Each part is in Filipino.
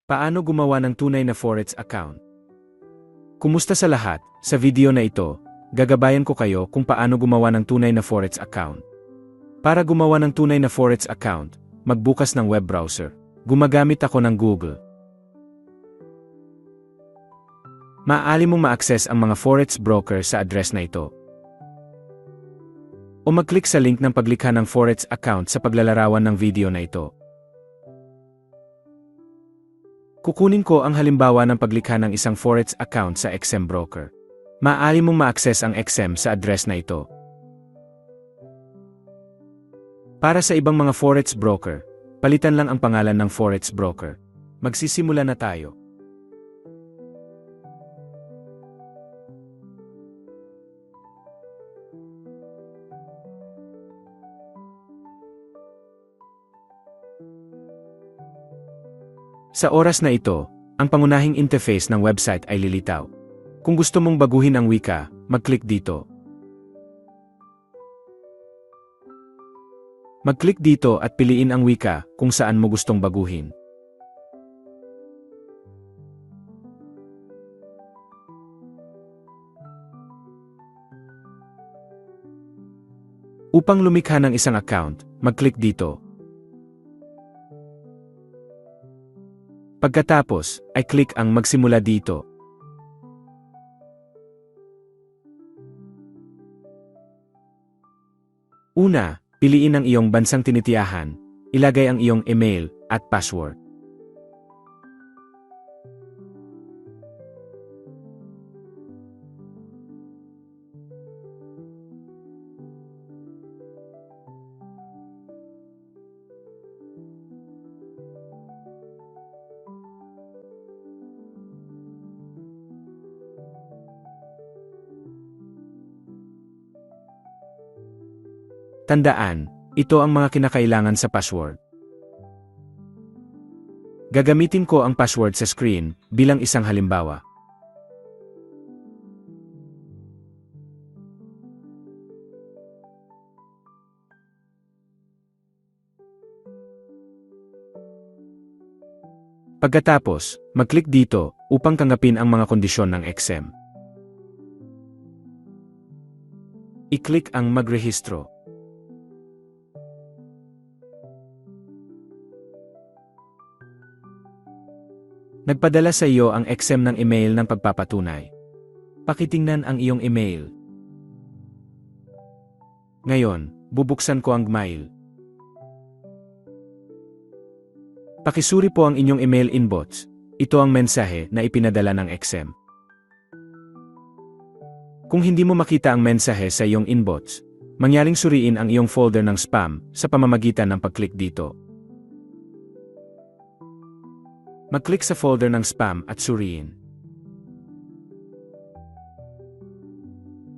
Paano gumawa ng tunay na Forex account? Kumusta sa lahat? Sa video na ito, gagabayan ko kayo kung paano gumawa ng tunay na Forex account. Para gumawa ng tunay na Forex account, magbukas ng web browser. Gumagamit ako ng Google. Maaari mong ma-access ang mga Forex broker sa address na ito. O mag-click sa link ng paglikha ng Forex account sa paglalarawan ng video na ito. Kukunin ko ang halimbawa ng paglikha ng isang Forex account sa XM broker. Maaari mong ma-access ang XM sa address na ito. Para sa ibang mga Forex broker, palitan lang ang pangalan ng Forex broker. Magsisimula na tayo. Sa oras na ito, ang pangunahing interface ng website ay lilitaw. Kung gusto mong baguhin ang wika, mag-click dito. Mag-click dito at piliin ang wika kung saan mo gustong baguhin. Upang lumikha ng isang account, mag-click dito. Pagkatapos, ay click ang magsimula dito. Una, piliin ang iyong bansang tinitiyahan, ilagay ang iyong email at password. Tandaan, ito ang mga kinakailangan sa password. Gagamitin ko ang password sa screen bilang isang halimbawa. Pagkatapos, mag-click dito upang tanggapin ang mga kondisyon ng XM. I-click ang magrehistro. Nagpadala sa iyo ang XM ng email ng pagpapatunay. Pakitingnan ang iyong email. Ngayon, bubuksan ko ang mail. Pakisuri po ang inyong email inbox. Ito ang mensahe na ipinadala ng XM. Kung hindi mo makita ang mensahe sa iyong inbox, mangyaring suriin ang iyong folder ng spam sa pamamagitan ng pag-click dito. Mag-click sa folder ng spam at suriin.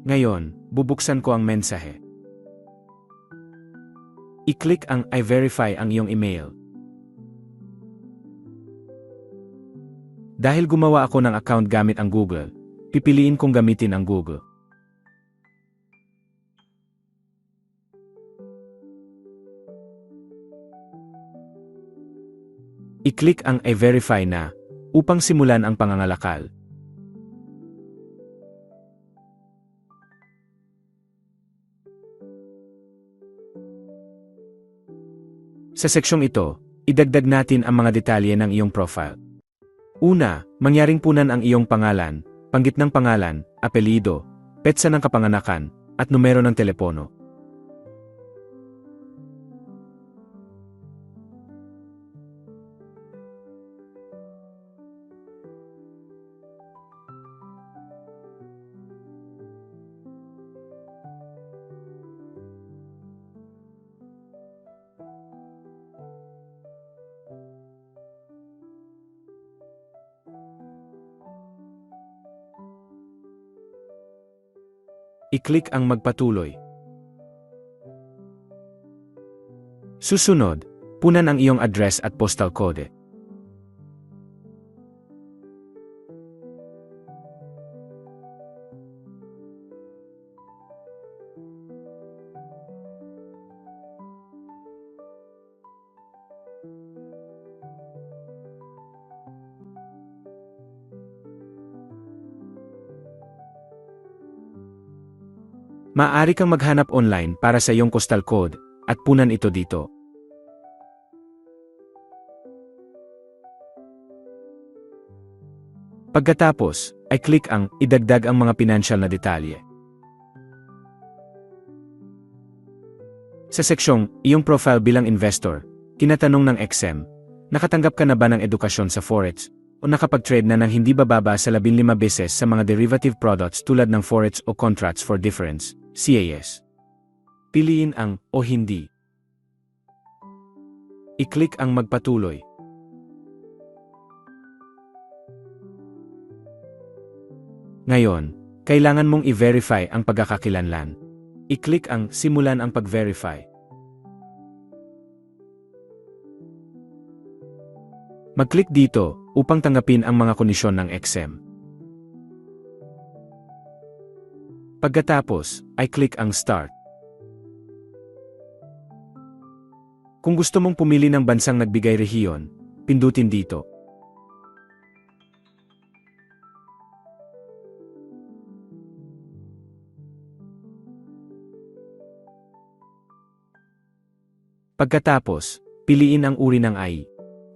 Ngayon, bubuksan ko ang mensahe. I-click ang I verify ang iyong email. Dahil gumawa ako ng account gamit ang Google, pipiliin kong gamitin ang Google. I-click ang I verify na upang simulan ang pangangalakal. Sa seksyong ito, idagdag natin ang mga detalye ng iyong profile. Una, mangyaring punan ang iyong pangalan, panggit ng pangalan, apelyido, petsa ng kapanganakan, at numero ng telepono. I-click ang magpatuloy. Susunod, punan ang iyong address at postal code. Maaari kang maghanap online para sa iyong postal code at punan ito dito. Pagkatapos, ay click ang idagdag ang mga financial na detalye. Sa seksyong iyong profile bilang investor, tinatanong ng XM, nakatanggap ka na ba ng edukasyon sa Forex o nakapag-trade na ng hindi bababa sa 15 beses sa mga derivative products tulad ng Forex o Contracts for Difference, CAS. Piliin ang o hindi. I-click ang magpatuloy. Ngayon, kailangan mong i-verify ang pagkakakilanlan. I-click ang simulan ang pag-verify. Mag-click dito upang tanggapin ang mga kondisyon ng XM. Pagkatapos, ay click ang Start. Kung gusto mong pumili ng bansang nagbigay rehiyon, pindutin dito. Pagkatapos, piliin ang uri ng AI.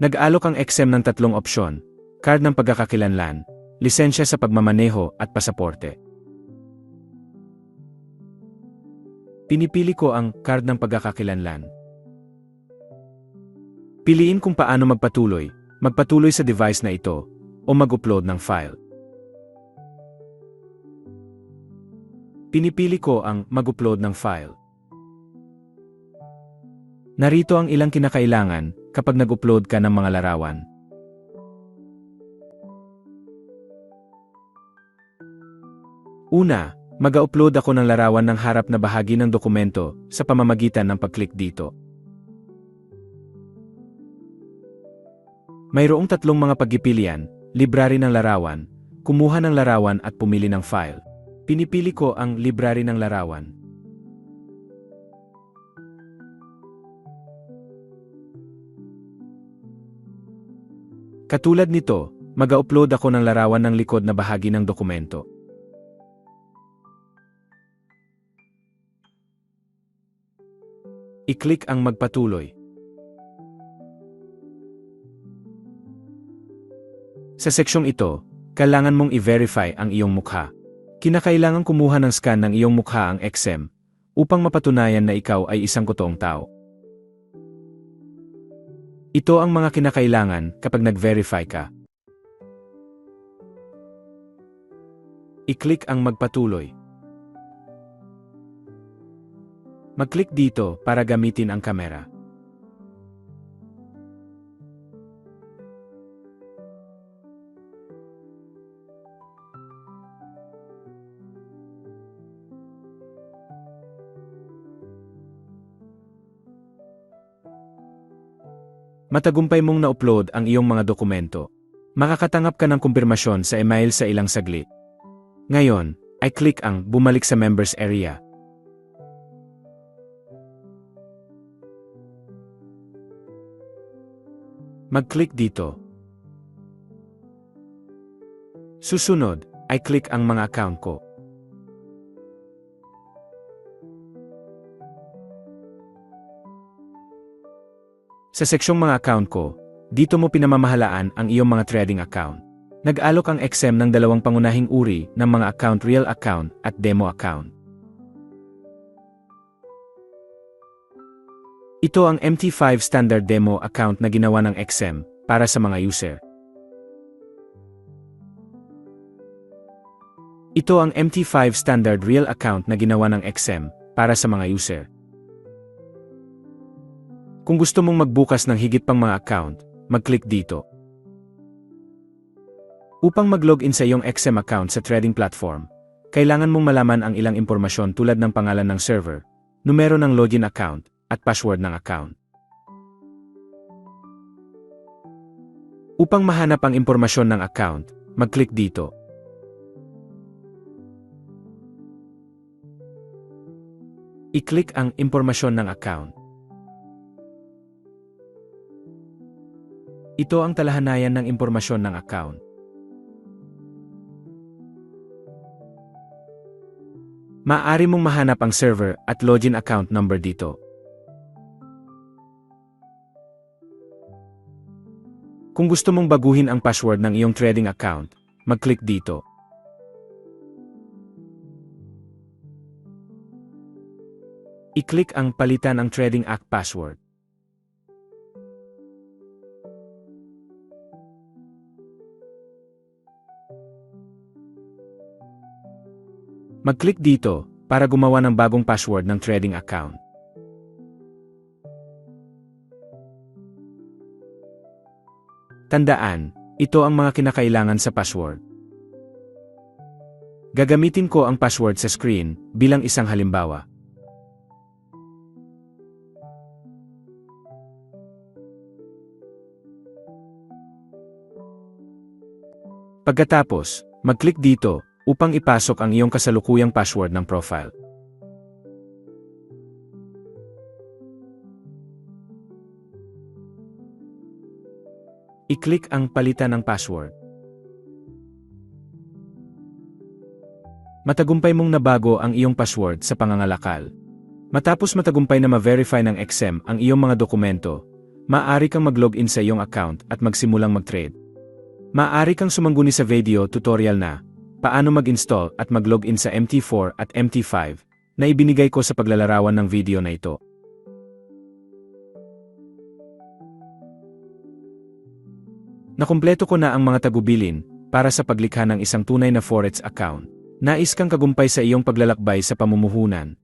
Nag-alok ang XM ng 3 opsyon, card ng pagkakakilanlan, lisensya sa pagmamaneho at pasaporte. Pinipili ko ang card ng pagkakakilanlan. Piliin kung paano magpatuloy sa device na ito, o mag-upload ng file. Pinipili ko ang mag-upload ng file. Narito ang ilang kinakailangan kapag nag-upload ka ng mga larawan. Una, mag-upload ako ng larawan ng harap na bahagi ng dokumento sa pamamagitan ng pag-click dito. Mayroong 3 mga pagpipilian, library ng larawan, kumuha ng larawan at pumili ng file. Pinipili ko ang library ng larawan. Katulad nito, mag-upload ako ng larawan ng likod na bahagi ng dokumento. I-click ang magpatuloy. Sa seksyong ito, kailangan mong i-verify ang iyong mukha. Kinakailangan kumuha ng scan ng iyong mukha ang XM upang mapatunayan na ikaw ay isang totoong tao. Ito ang mga kinakailangan kapag nag-verify ka. I-click ang magpatuloy. Mag-click dito para gamitin ang kamera. Matagumpay mong na-upload ang iyong mga dokumento. Makakatanggap ka ng kumpirmasyon sa email sa ilang saglit. Ngayon, ay click ang bumalik sa members area. Mag-click dito. Susunod, ay click ang mga account ko. Sa seksyong mga account ko, dito mo pinamamahalaan ang iyong mga trading account. Nag-alok ang XM ng 2 pangunahing uri ng mga account: real account at demo account. Ito ang MT5 standard demo account na ginawa ng XM para sa mga user. Ito ang MT5 standard real account na ginawa ng XM para sa mga user. Kung gusto mong magbukas ng higit pang mga account, mag-click dito. Upang mag-login sa iyong XM account sa trading platform, kailangan mong malaman ang ilang impormasyon tulad ng pangalan ng server, numero ng login account, at password ng account. Upang mahanap ang impormasyon ng account, mag-click dito. I-click ang impormasyon ng account. Ito ang talahanayan ng impormasyon ng account. Maaari mong mahanap ang server at login account number dito. Kung gusto mong baguhin ang password ng iyong trading account, mag-click dito. I-click ang palitan ang trading account password. Mag-click dito para gumawa ng bagong password ng trading account. Tandaan, ito ang mga kinakailangan sa password. Gagamitin ko ang password sa screen bilang isang halimbawa. Pagkatapos, mag-click dito upang ipasok ang iyong kasalukuyang password ng profile. I-click ang palitan ng password. Matagumpay mong nabago ang iyong password sa pangangalakal. Matapos matagumpay na ma-verify ng XM ang iyong mga dokumento, maaari kang mag-login sa iyong account at magsimulang mag-trade. Maaari kang sumangguni sa video tutorial na paano mag-install at mag-login sa MT4 at MT5 na ibinigay ko sa paglalarawan ng video na ito. Nakumpleto ko na ang mga tagubilin para sa paglikha ng isang tunay na Forex account. Nais kang kagumpay sa iyong paglalakbay sa pamumuhunan.